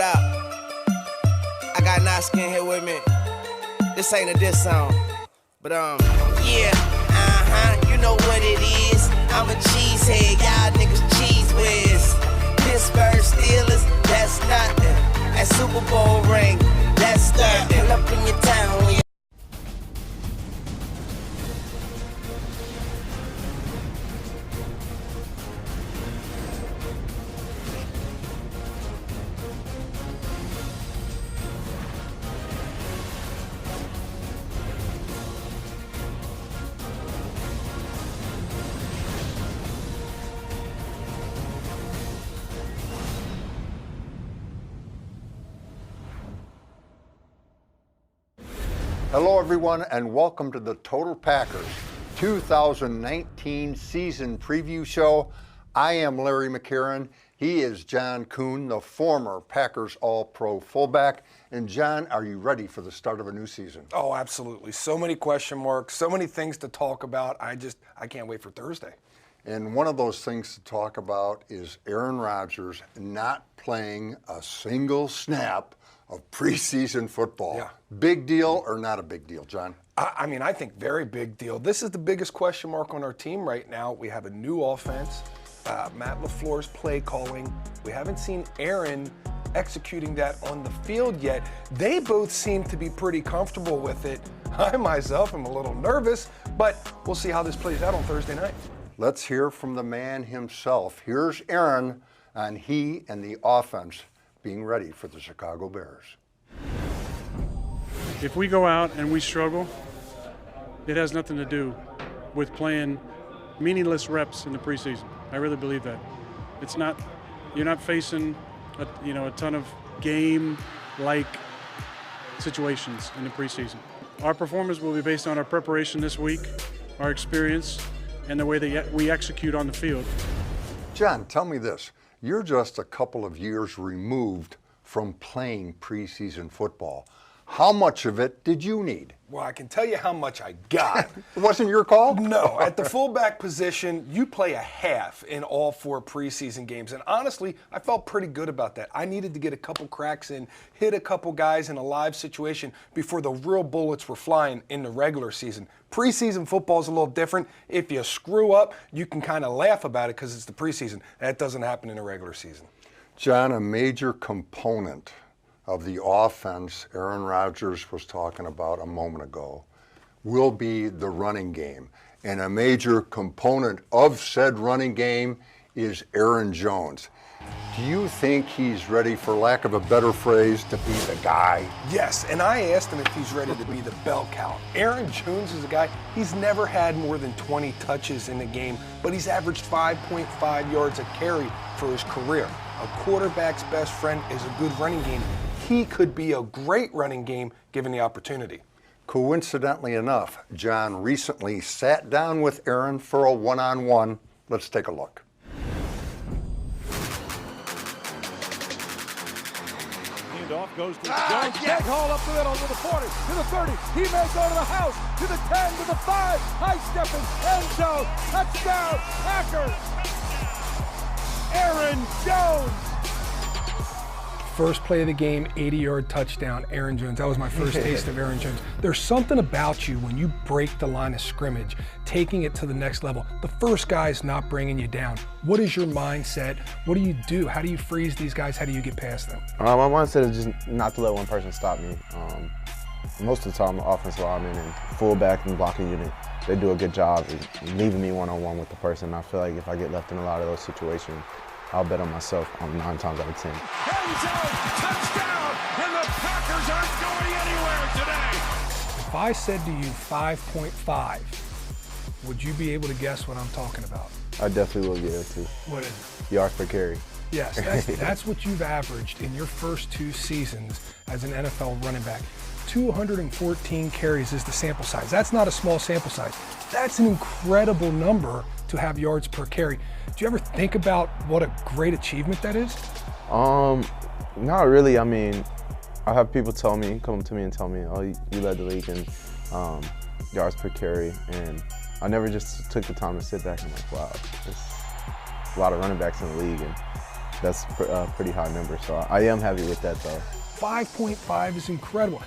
up? I got Naskin here with me. This ain't a diss song, but yeah, you know what it is. I'm a cheesehead, y'all niggas cheese whiz. Pittsburgh Steelers, that's nothing. That Super Bowl ring, that's nothing. Pull up in your town when you Hello everyone and welcome to the Total Packers 2019 season preview show. I am Larry McCarren. He is John Kuhn, the former Packers All-Pro fullback. And John, are you ready for the start of a new season? Oh, absolutely. So many question marks, so many things to talk about. I can't wait for Thursday. And one of those things to talk about is Aaron Rodgers not playing a single snap of preseason football. Yeah. Big deal or not a big deal, John? I mean, I think very big deal. This is the biggest question mark on our team right now. We have a new offense, Matt LaFleur's play calling. We haven't seen Aaron executing that on the field yet. They both seem to be pretty comfortable with it. I myself am a little nervous, but we'll see how this plays out on Thursday night. Let's hear from the man himself. Here's Aaron on he and the offense being ready for the Chicago Bears. If we go out and we struggle, it has nothing to do with playing meaningless reps in the preseason. I really believe that. It's not, you're not facing a ton of game-like situations in the preseason. Our performance will be based on our preparation this week, our experience, and the way that we execute on the field. John, tell me this. You're just a couple of years removed from playing preseason football. How much of it did you need? Well, I can tell you how much I got. It wasn't your call? No, at the fullback position, you play a half in all 4 preseason games. And honestly, I felt pretty good about that. I needed to get a couple cracks in, hit a couple guys in a live situation before the real bullets were flying in the regular season. Preseason football is a little different. If you screw up, you can kind of laugh about it because it's the preseason. That doesn't happen in the regular season. John, a major component of the offense Aaron Rodgers was talking about a moment ago will be the running game. And a major component of said running game is Aaron Jones. Do you think he's ready, for lack of a better phrase, to be the guy? Yes, and I asked him if he's ready to be the bell cow. Aaron Jones is a guy, he's never had more than 20 touches in a game, but he's averaged 5.5 yards a carry for his career. A quarterback's best friend is a good running game. He could be a great running game given the opportunity. Coincidentally enough, John recently sat down with Aaron for a one-on-one. Let's take a look. Off goes to Jones. Big hole up the middle to the 40, to the 30. He may go to the house, to the 10, to the 5. High stepping, end zone, touchdown, Packers. Aaron Jones. First play of the game, 80-yard touchdown, Aaron Jones. That was my first taste of Aaron Jones. There's something about you when you break the line of scrimmage, taking it to the next level. The first guy's not bringing you down. What is your mindset? What do you do? How do you freeze these guys? How do you get past them? My mindset is just not to let one person stop me. Most of the time, the offensive lineman and fullback and blocking unit, they do a good job of leaving me one-on-one with the person. I feel like if I get left in a lot of those situations, I'll bet on myself 9 times out of 10. End zone, touchdown, and the Packers aren't going anywhere today. If I said to you 5.5, would you be able to guess what I'm talking about? I definitely will get it too. What is it? Yards per carry. Yes, that's what you've averaged in your first 2 seasons as an NFL running back. 214 carries is the sample size. That's not a small sample size. That's an incredible number to have yards per carry. Do you ever think about what a great achievement that is? Not really. I mean, I have people come to me and tell me, oh, you led the league in yards per carry, and I never just took the time to sit back and like, wow, there's a lot of running backs in the league, and that's a pretty high number. So I am happy with that though. 5.5 is incredible.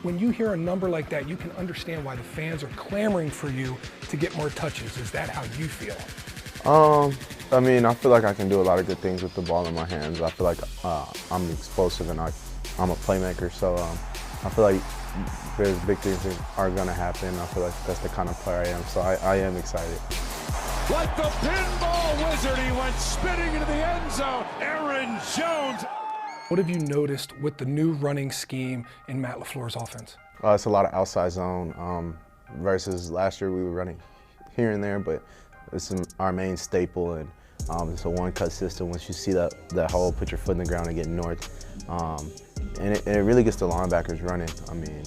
When you hear a number like that, you can understand why the fans are clamoring for you to get more touches. Is that how you feel? I mean, I feel like I can do a lot of good things with the ball in my hands. I feel like I'm explosive and I'm a playmaker. So I feel like there's big things that are going to happen. I feel like that's the kind of player I am. So I am excited. Like the pinball wizard, he went spinning into the end zone. Aaron Jones. What have you noticed with the new running scheme in Matt LaFleur's offense? It's a lot of outside zone versus last year we were running here and there, but it's our main staple, and it's a one-cut system. Once you see that hole, put your foot in the ground and get north, and it really gets the linebackers running. I mean,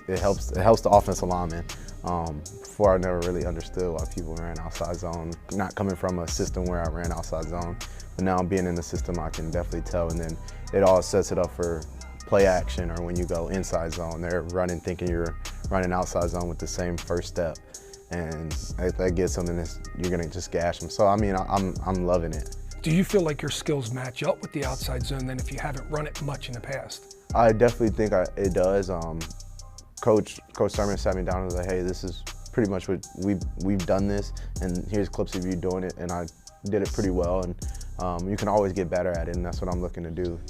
it helps the offensive linemen. Before I never really understood why people ran outside zone, not coming from a system where I ran outside zone, but now being in the system I can definitely tell, and then it all sets it up for play action, or when you go inside zone, they're running thinking you're running outside zone with the same first step, and that gets them, and you're gonna just gash them. So I mean, I'm loving it. Do you feel like your skills match up with the outside zone then if you haven't run it much in the past? I definitely think it does. Coach Sermon sat me down and was like, hey, this is pretty much what we've done this, and here's clips of you doing it, and I did it pretty well, and you can always get better at it, and that's what I'm looking to do.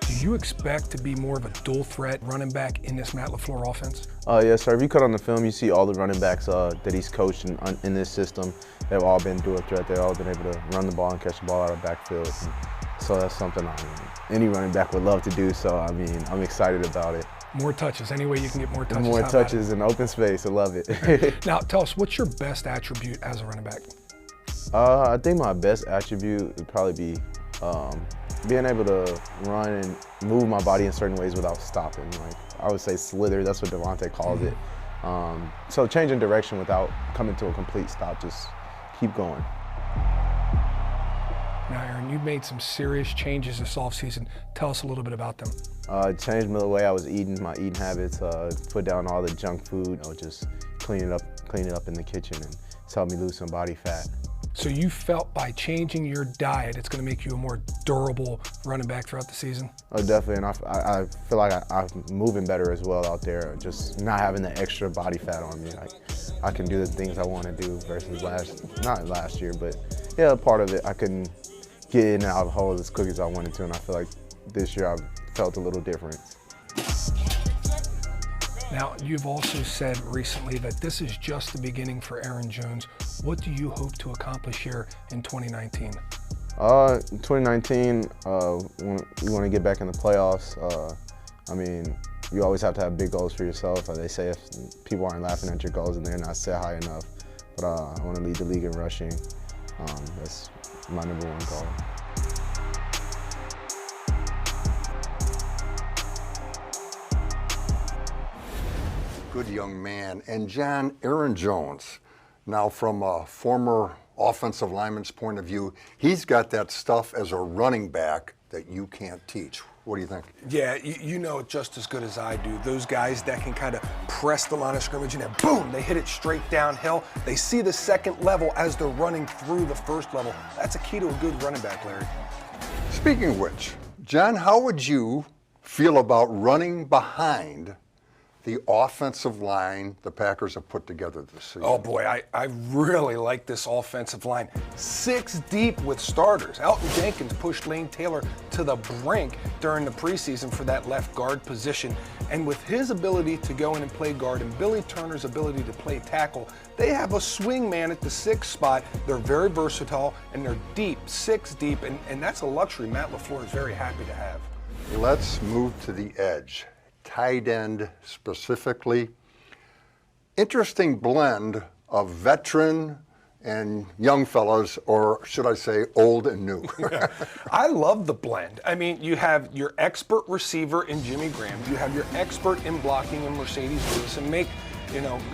Do you expect to be more of a dual threat running back in this Matt LaFleur offense? Yes, sir. If you cut on the film, you see all the running backs that he's coached in this system. They've all been dual threat. They've all been able to run the ball and catch the ball out of the backfield. And so that's something any running back would love to do. So I mean, I'm excited about it. More touches. Any way you can get more touches. More touches in open space. I love it. Now, tell us, what's your best attribute as a running back? I think my best attribute would probably be being able to run and move my body in certain ways without stopping. Like I would say slither, that's what Devontae calls it. So changing direction without coming to a complete stop, just keep going. Now, Aaron, you've made some serious changes this offseason. Tell us a little bit about them. Changed the way I was eating, my eating habits, put down all the junk food, just clean it up in the kitchen, and it's helped me lose some body fat. So you felt by changing your diet, it's going to make you a more durable running back throughout the season? Oh, definitely, and I feel like I'm moving better as well out there, just not having the extra body fat on me. Like I can do the things I want to do versus not last year, but yeah, part of it, I couldn't get in and out of holes as quick as I wanted to, and I feel like this year I've felt a little different. Now, you've also said recently that this is just the beginning for Aaron Jones. What do you hope to accomplish here in 2019? 2019, we want to get back in the playoffs. I mean, you always have to have big goals for yourself. They say if people aren't laughing at your goals and they're not set high enough. But I want to lead the league in rushing. That's my #1 goal. Good young man. And John, Aaron Jones, now from a former offensive lineman's point of view, he's got that stuff as a running back that you can't teach. What do you think? Yeah, you know it just as good as I do. Those guys that can kind of press the line of scrimmage and then boom, they hit it straight downhill. They see the second level as they're running through the first level. That's a key to a good running back, Larry. Speaking of which, John, how would you feel about running behind the offensive line the Packers have put together this season? Oh boy, I really like this offensive line. 6 deep with starters. Elton Jenkins pushed Lane Taylor to the brink during the preseason for that left guard position. And with his ability to go in and play guard and Billy Turner's ability to play tackle, they have a swing man at the 6th spot. They're very versatile and they're deep, 6 deep, and that's a luxury Matt LaFleur is very happy to have. Let's move to the edge. Tight end specifically. Interesting blend of veteran and young fellas, or should I say old and new. I love the blend. I mean, you have your expert receiver in Jimmy Graham, you have your expert in blocking in Mercedes Lewis, and make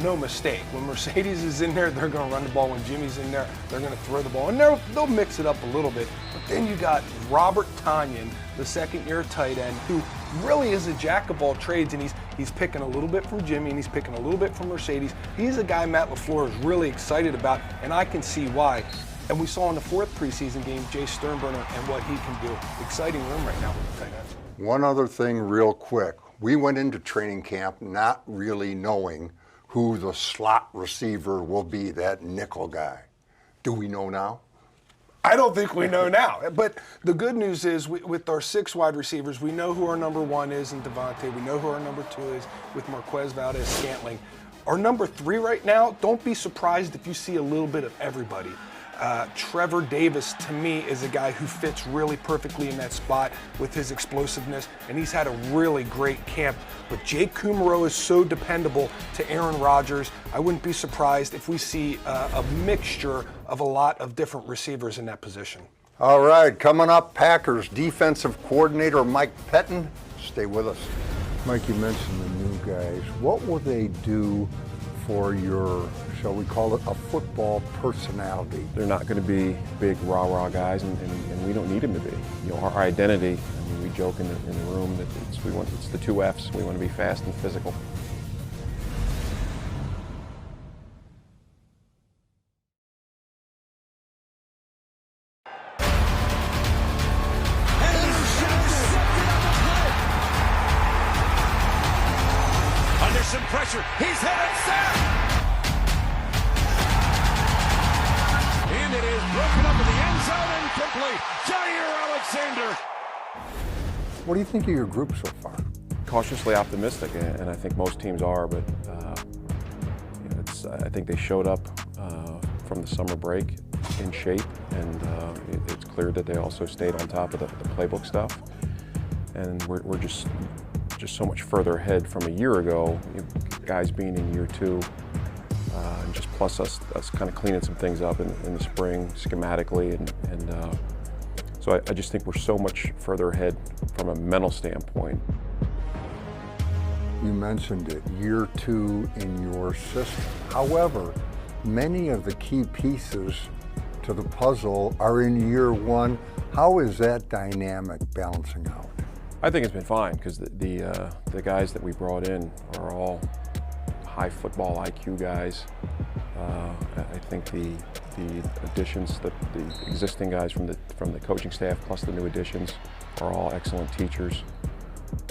no mistake, when Mercedes is in there, they're going to run the ball. When Jimmy's in there, they're going to throw the ball. And they'll mix it up a little bit. But then you got Robert Tonyan, the second-year tight end, who really is a jack of all trades, and he's picking a little bit from Jimmy, and he's picking a little bit from Mercedes. He's a guy Matt LaFleur is really excited about, and I can see why. And we saw in the 4th preseason game, Jay Sternberner and what he can do. Exciting room right now with the tight ends. One other thing real quick. We went into training camp not really knowing who the slot receiver will be, that nickel guy. Do we know now? I don't think we know now. But the good news is with our 6 wide receivers, we know who our number 1 is in Devontae. We know who our number 2 is with Marquez Valdez-Scantling. Our number 3 right now, don't be surprised if you see a little bit of everybody. Trevor Davis, to me, is a guy who fits really perfectly in that spot with his explosiveness, and he's had a really great camp. But Jake Kumerow is so dependable to Aaron Rodgers. I wouldn't be surprised if we see a mixture of a lot of different receivers in that position. All right, coming up, Packers defensive coordinator Mike Pettin. Stay with us. Mike, you mentioned the new guys. What will they do for your, shall we call it, a football personality? They're not going to be big rah-rah guys, and we don't need them to be. You know, our identity, I mean, we joke in the room that it's the 2 Fs. We want to be fast and physical. Under some pressure, he's headed set! And it is broken up in the end zone and complete. Jair Alexander. What do you think of your group so far? Cautiously optimistic, and I think most teams are, but you know, I think they showed up from the summer break in shape, and it's clear that they also stayed on top of the playbook stuff. And we're just so much further ahead from a year ago, you know, guys being in year 2, and just plus us kind of cleaning some things up in the spring schematically, and so I just think we're so much further ahead from a mental standpoint. You mentioned it, year 2 in your system. However, many of the key pieces to the puzzle are in year 1. How is that dynamic balancing out? I think it's been fine because the guys that we brought in are all high football IQ guys. I think the additions, the existing guys from the coaching staff plus the new additions are all excellent teachers.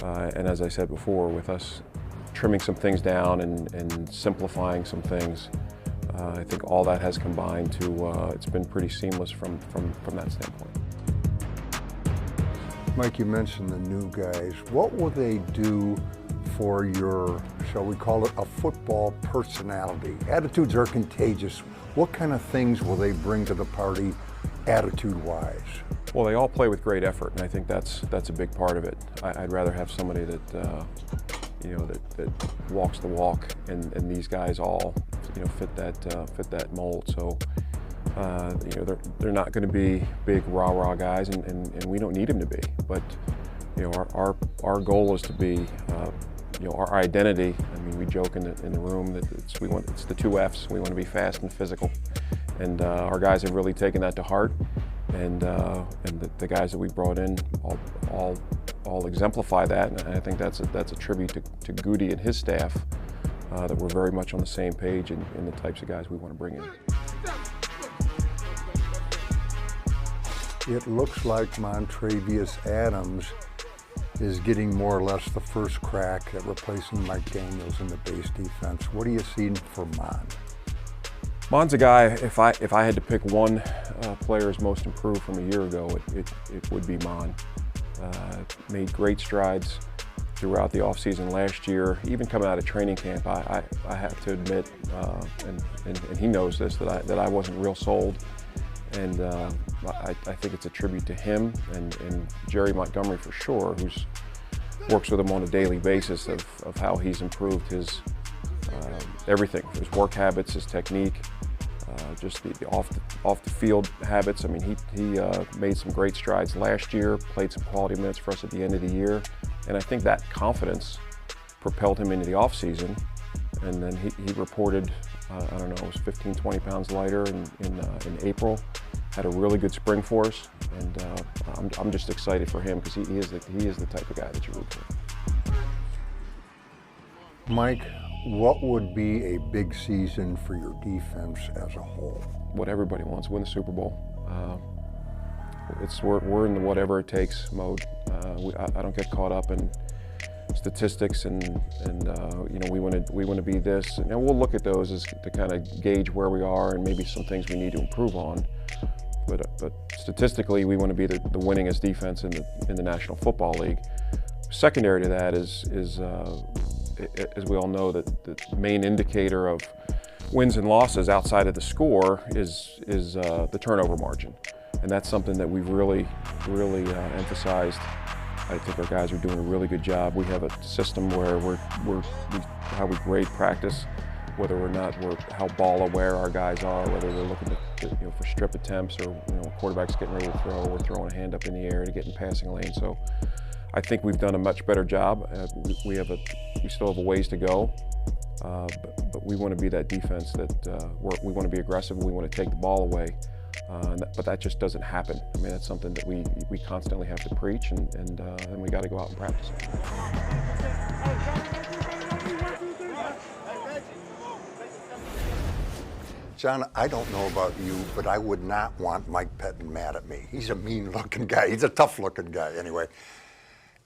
And as I said before, with us trimming some things down and simplifying some things, I think all that has combined to it's been pretty seamless from that standpoint. Mike, you mentioned the new guys. What will they do for your, shall we call it, a football personality? Attitudes are contagious. What kind of things will they bring to the party attitude-wise? Well, they all play with great effort, and I think that's a big part of it. I'd rather have somebody that you know that walks the walk, and these guys all fit that mold. So you know they're not going to be big rah-rah guys, and we don't need them to be. But you know our goal is to be you know, our identity. I mean, we joke in the room that it's the 2 Fs. We want to be fast and physical, and our guys have really taken that to heart. And the guys that we brought in all exemplify that, and I think that's a tribute to Goody and his staff, that we're very much on the same page in the types of guys we want to bring in. It looks like Montravius Adams is getting more or less the first crack at replacing Mike Daniels in the base defense. What are you seeing for Mon? Mon's a guy, if I had to pick one player as most improved from a year ago, it would be Mon. Made great strides throughout the offseason last year. Even coming out of training camp, I have to admit, and he knows this, that I wasn't real sold. And I think it's a tribute to him and Jerry Montgomery for sure, who's works with him on a daily basis of how he's improved his everything, his work habits, his technique, just the off the field habits. I mean, he made some great strides last year, played some quality minutes for us at the end of the year, and I think that confidence propelled him into the offseason. And then he reported, I don't know, it was 15, 20 pounds lighter in April. Had a really good spring for us, and I'm just excited for him because he is the type of guy that you root for. Mike, What would be a big season for your defense as a whole? What everybody wants, win the Super Bowl. We're in the whatever it takes mode. I don't get caught up in statistics and you know, we want to be this, and we'll look at those as to kind of gauge where we are and maybe some things we need to improve on. But statistically, we want to be the winningest defense in the National Football League. Secondary to that is as we all know, that the main indicator of wins and losses outside of the score is the turnover margin, and that's something that we've really emphasized. I think our guys are doing a really good job. We have a system where how we grade practice, whether or not how ball aware our guys are, whether they're looking to for strip attempts, or quarterback's getting ready to throw, or throwing a hand up in the air to get in passing lane. So I think we've done a much better job. We still have a ways to go, but we want to be that defense that we want to be aggressive. We want to take the ball away. But that just doesn't happen. I mean, that's something that we constantly have to preach, and then we got to go out and practice it. John, I don't know about you, but I would not want Mike Pettin mad at me. He's a mean-looking guy. He's a tough-looking guy. Anyway,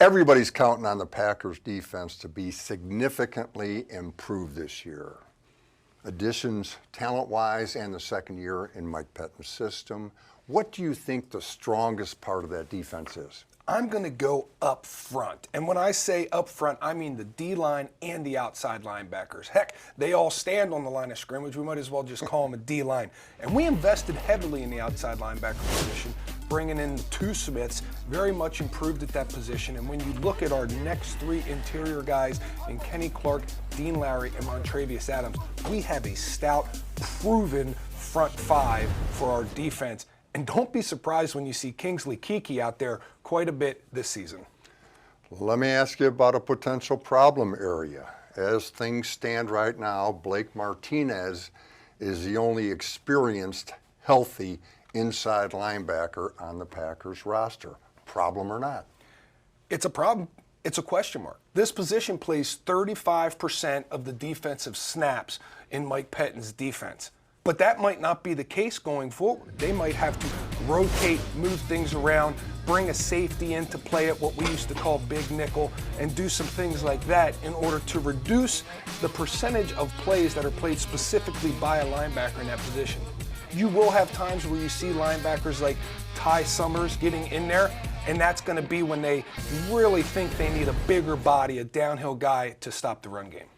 everybody's counting on the Packers defense to be significantly improved this year. Additions talent-wise and the second year in Mike Pettin's system. What do you think the strongest part of that defense is? I'm going to go up front. And when I say up front, I mean the D-line and the outside linebackers. Heck, they all stand on the line of scrimmage. We might as well just call them a D-line. And we invested heavily in the outside linebacker position, bringing in the two Smiths, very much improved at that position. And when you look at our next three interior guys in Kenny Clark, Dean Larry, and Montravius Adams, we have a stout, proven front five for our defense. And don't be surprised when you see Kingsley Keke out there quite a bit this season. Let me ask you about a potential problem area. As things stand right now, Blake Martinez is the only experienced, healthy inside linebacker on the Packers roster. Problem or not? It's a problem. It's a question mark. This position plays 35% of the defensive snaps in Mike Pettin's defense. But that might not be the case going forward. They might have to rotate, move things around, bring a safety in to play at what we used to call big nickel, and do some things like that in order to reduce the percentage of plays that are played specifically by a linebacker in that position. You will have times where you see linebackers like Ty Summers getting in there, and that's going to be when they really think they need a bigger body, a downhill guy to stop the run game.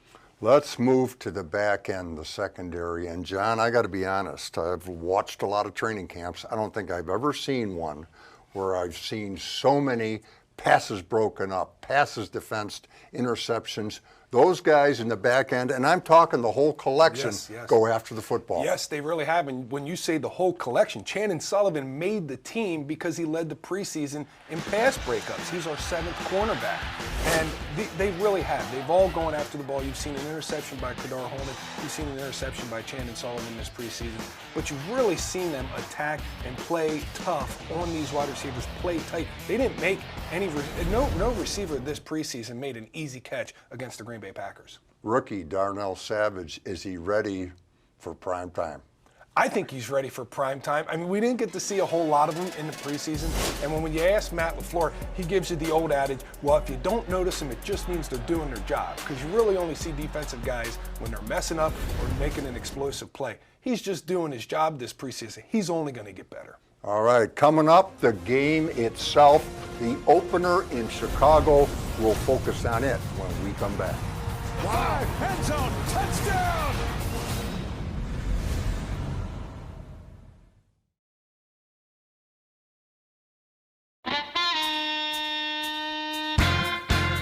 Let's move to the back end, the secondary. And John, I got to be honest, I've watched a lot of training camps. I don't think I've ever seen one where I've seen so many passes broken up, passes defensed, interceptions. Those guys in the back end, and I'm talking the whole collection, yes. go after the football. Yes, they really have. And when you say the whole collection, Channing Sullivan made the team because he led the preseason in pass breakups. He's our seventh cornerback. And they really have. They've all gone after the ball. You've seen an interception by Kadar Holman. You've seen an interception by Channing Sullivan this preseason. But you've really seen them attack and play tough on these wide receivers, play tight. They didn't make no receiver this preseason made an easy catch against the Green Bay Packers. Rookie Darnell Savage, is he ready for prime time? I think he's ready for prime time. I mean, we didn't get to see a whole lot of him in the preseason. And when you ask Matt LaFleur, he gives you the old adage, well, if you don't notice them, it just means they're doing their job. Because you really only see defensive guys when they're messing up or making an explosive play. He's just doing his job this preseason. He's only going to get better. All right, coming up, the game itself, the opener in Chicago. We'll focus on it when we come back. Drive, end zone, touchdown!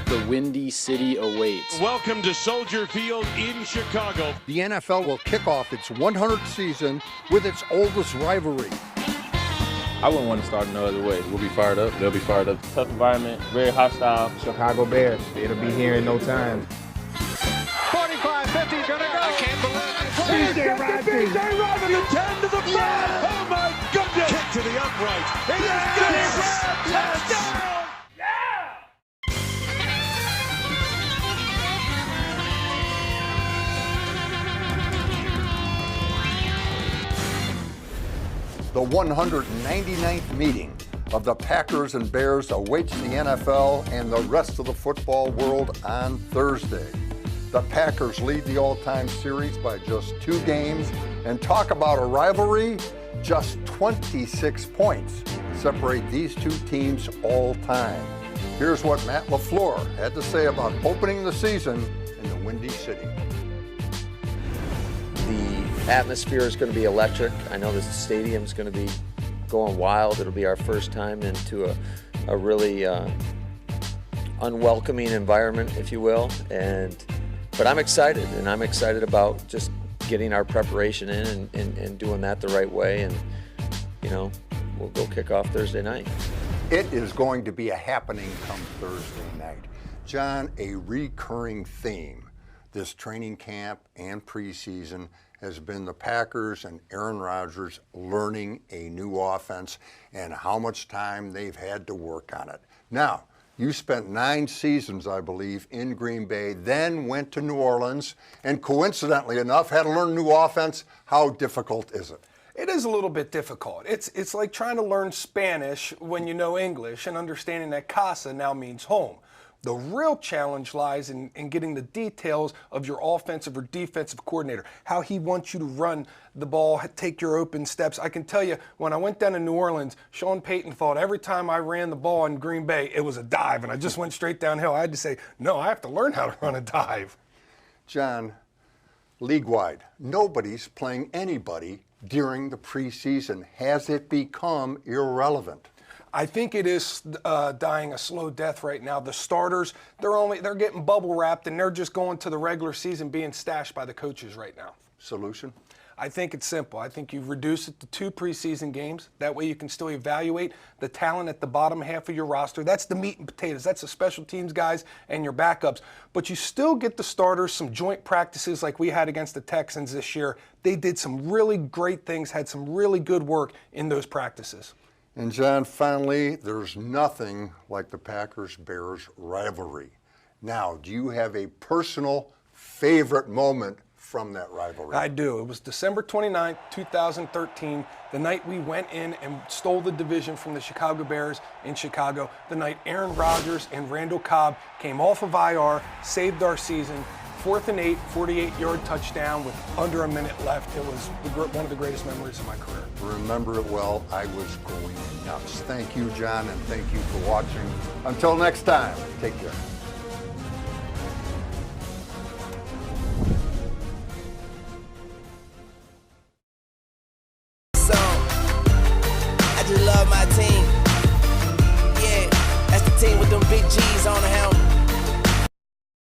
The Windy City awaits. Welcome to Soldier Field in Chicago. The NFL will kick off its 100th season with its oldest rivalry. I wouldn't want to start no other way. We'll be fired up. They'll be fired up. Tough environment, very hostile. Chicago Bears, it'll be here in no time. 45, 50, gonna go. I can't believe it. DJ Rabbit, the 10 to the 5. Oh my goodness. Kick to the upright. It is good. Touchdown. The 199th meeting of the Packers and Bears awaits the NFL and the rest of the football world on Thursday. The Packers lead the all-time series by just 2 games, and talk about a rivalry, just 26 points separate these two teams all time. Here's what Matt LaFleur had to say about opening the season in the Windy City. The atmosphere is going to be electric. I know the stadium's going to be going wild. It'll be our first time into a really unwelcoming environment, if you will. But I'm excited, and I'm excited about just getting our preparation in and doing that the right way. And, you know, we'll go kick off Thursday night. It is going to be a happening come Thursday night. John, a recurring theme this training camp and preseason has been the Packers and Aaron Rodgers learning a new offense and how much time they've had to work on it. Now, you spent 9 seasons, I believe, in Green Bay, then went to New Orleans, and coincidentally enough, had to learn a new offense. How difficult is it? It is a little bit difficult. It's like trying to learn Spanish when you know English and understanding that casa now means home. The real challenge lies in getting the details of your offensive or defensive coordinator, how he wants you to run the ball, take your open steps. I can tell you, when I went down to New Orleans, Sean Payton thought every time I ran the ball in Green Bay, it was a dive, and I just went straight downhill. I had to say, no, I have to learn how to run a dive. John, league-wide, nobody's playing anybody during the preseason. Has it become irrelevant? I think it is dying a slow death right now. The starters, they're getting bubble wrapped, and they're just going to the regular season being stashed by the coaches right now. Solution? I think it's simple. I think you reduce it to 2 preseason games. That way you can still evaluate the talent at the bottom half of your roster. That's the meat and potatoes. That's the special teams guys and your backups. But you still get the starters some joint practices like we had against the Texans this year. They did some really great things, had some really good work in those practices. And John, finally, there's nothing like the Packers-Bears rivalry. Now, do you have a personal favorite moment from that rivalry? I do. It was December 29th, 2013, the night we went in and stole the division from the Chicago Bears in Chicago, the night Aaron Rodgers and Randall Cobb came off of IR, saved our season, 4th and 8, 48-yard touchdown with under a minute left. It was one of the greatest memories of my career. Remember it well. I was going nuts. Thank you, John, and thank you for watching. Until next time, take care. I just love my team. Yeah, that's the team with them big G's on the helmet.